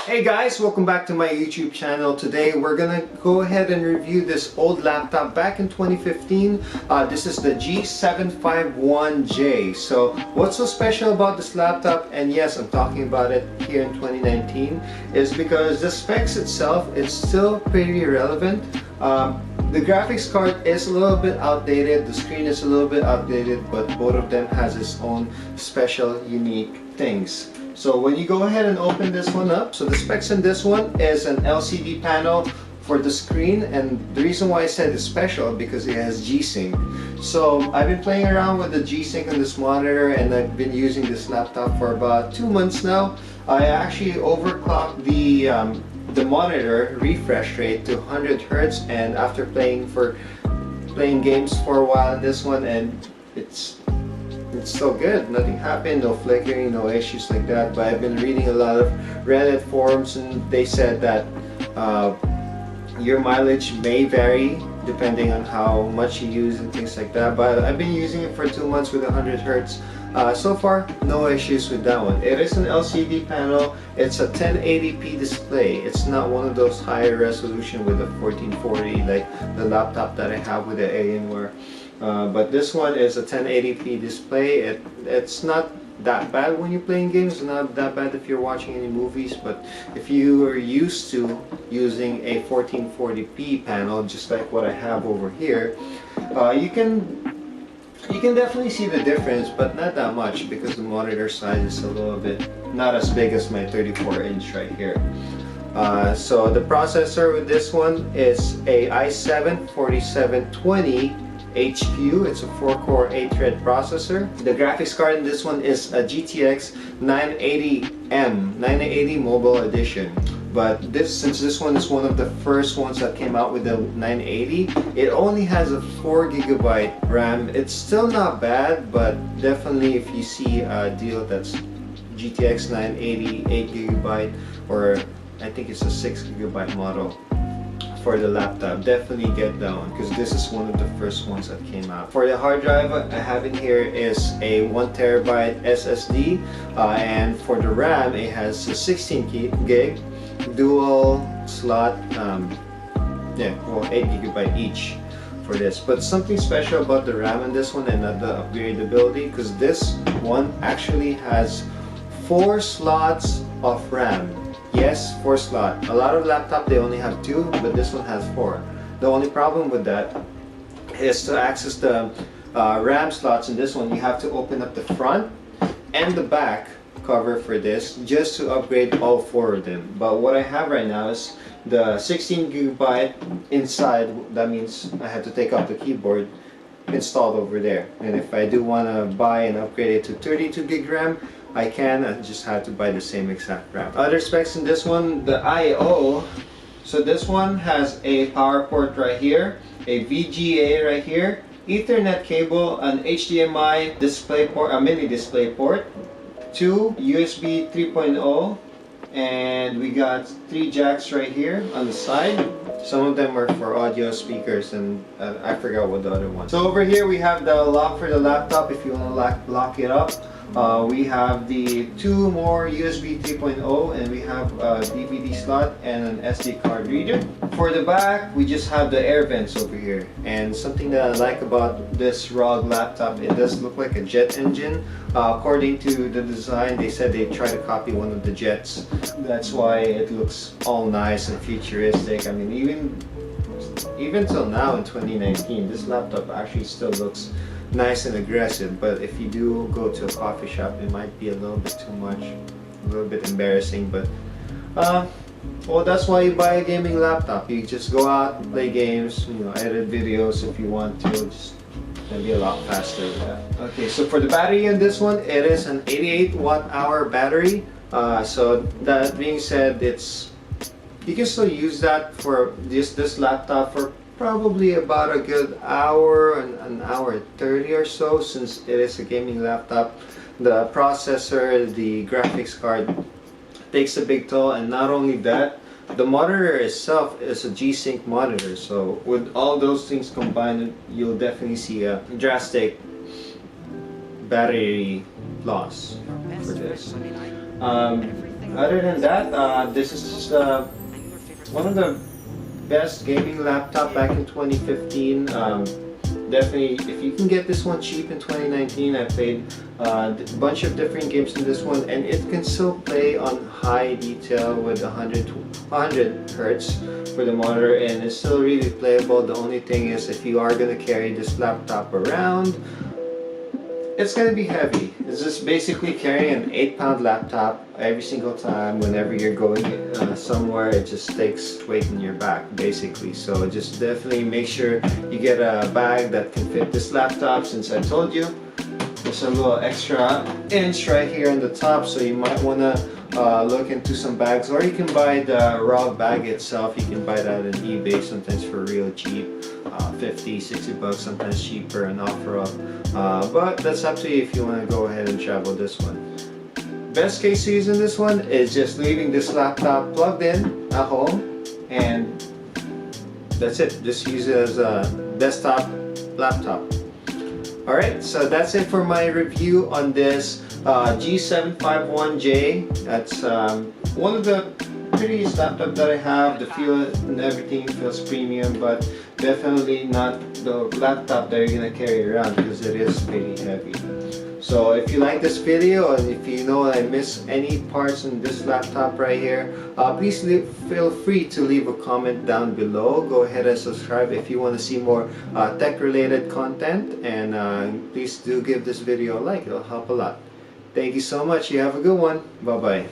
Hey guys, welcome back to my YouTube channel. Today we're gonna go ahead and review this old laptop back in 2015. This is the G751J. So what's so special about this laptop, and yes, I'm talking about it here in 2019, is because the specs itself is still pretty relevant. The graphics card is a little bit outdated, the screen is a little bit outdated, but both of them has its own special, unique things. So when you go ahead and open this one up, so the specs in this one is an LCD panel for the screen, and the reason why I said it's special because it has G-Sync. So I've been playing around with the G-Sync on this monitor, and I've been using this laptop for about 2 months now. I actually overclocked the monitor refresh rate to 100 Hz, and after playing games for a while in this one, and it's so good. Nothing happened, no flickering, no issues like that. But I've been reading a lot of Reddit forums, and they said that your mileage may vary depending on how much you use and things like that. But I've been using it for 2 months with 100 Hz. So far, no issues with that one. It is an LCD panel. It's a 1080p display. It's not one of those higher resolution with a 1440 like the laptop that I have with the Alienware. But this one is a 1080p display. It's not that bad when you're playing games, not that bad if you're watching any movies, but if you are used to using a 1440p panel, just like what I have over here, you can definitely see the difference, but not that much because the monitor size is a little bit not as big as my 34-inch right here. So the processor with this one is a i7-4720 HQ. It's a 4-core 8-thread processor. The graphics card in this one is a GTX 980 Mobile Edition. But since this one is one of the first ones that came out with the 980, it only has a 4GB RAM. It's still not bad, but definitely if you see a deal that's GTX 980 8GB, or I think it's a 6GB model for the laptop, definitely get that one because this is one of the first ones that came out. For the hard drive I have in here is a 1TB SSD, and for the RAM it has a 16GB dual slot, 8GB each for this. But something special about the RAM in this one, and not the upgradability, because this one actually has 4 slots of RAM. Yes, 4 slots. A lot of laptops they only have 2, but this one has 4. The only problem with that is to access the RAM slots in this one, you have to open up the front and the back cover for this just to upgrade all 4 of them. But what I have right now is the 16GB inside. That means I have to take out the keyboard installed over there, and if I do want to buy and upgrade it to 32GB RAM, I can. I just have to buy the same exact RAM. Other specs in this one, the I/O. So this one has a power port right here, a VGA right here, Ethernet cable, an HDMI display port, a mini display port, 2 USB 3.0, and we got 3 jacks right here on the side. Some of them are for audio speakers, and I forgot what the other one. So over here we have the lock for the laptop if you want to lock it up. We have the 2 more USB 3.0, and we have a DVD slot and an SD card reader. For the back, we just have the air vents over here. And something that I like about this ROG laptop, it does look like a jet engine. According to the design, they said they tried to copy one of the jets. That's why it looks all nice and futuristic. I mean, even till now in 2019, this laptop actually still looks nice and aggressive. But if you do go to a coffee shop, it might be a little bit too much, a little bit embarrassing. But well, that's why you buy a gaming laptop. You just go out and play games, edit videos if you want to. Just gonna be a lot faster with that. Okay, so for the battery in this one, it is an 88 watt-hour battery. So that being said, you can still use that for this laptop for probably about a good hour, an hour 30 or so, since it is a gaming laptop. The processor, the graphics card takes a big toll, and not only that, the monitor itself is a G-Sync monitor. So with all those things combined, you'll definitely see a drastic battery loss for this. Other than that, this is one of the best gaming laptop back in 2015. Definitely, if you can get this one cheap in 2019, I played a bunch of different games in this one, and it can still play on high detail with 100 hertz for the monitor, and it's still really playable. The only thing is, if you are going to carry this laptop around, it's going to be heavy. It's just basically carrying an 8-pound laptop every single time. Whenever you're going somewhere, it just takes weight in your back basically. So just definitely make sure you get a bag that can fit this laptop, since I told you there's a little extra inch right here on the top, so you might want to look into some bags, or you can buy the raw bag itself. You can buy that on eBay sometimes for real cheap, 50, 60 bucks, sometimes cheaper and OfferUp. But that's up to you if you want to go ahead and travel this one. Best case to use in this one is just leaving this laptop plugged in at home, and that's it. Just use it as a desktop laptop. Alright, so that's it for my review on this G751J. That's one of the prettiest laptop that I have. The feel and everything feels premium, but definitely not the laptop that you're gonna carry around, because it is pretty heavy. So if you like this video, and if you know I missed any parts in this laptop right here, please feel free to leave a comment down below. Go ahead and subscribe if you want to see more tech related content, and please do give this video a like. It'll help a lot. Thank you so much. You have a good one. Bye bye.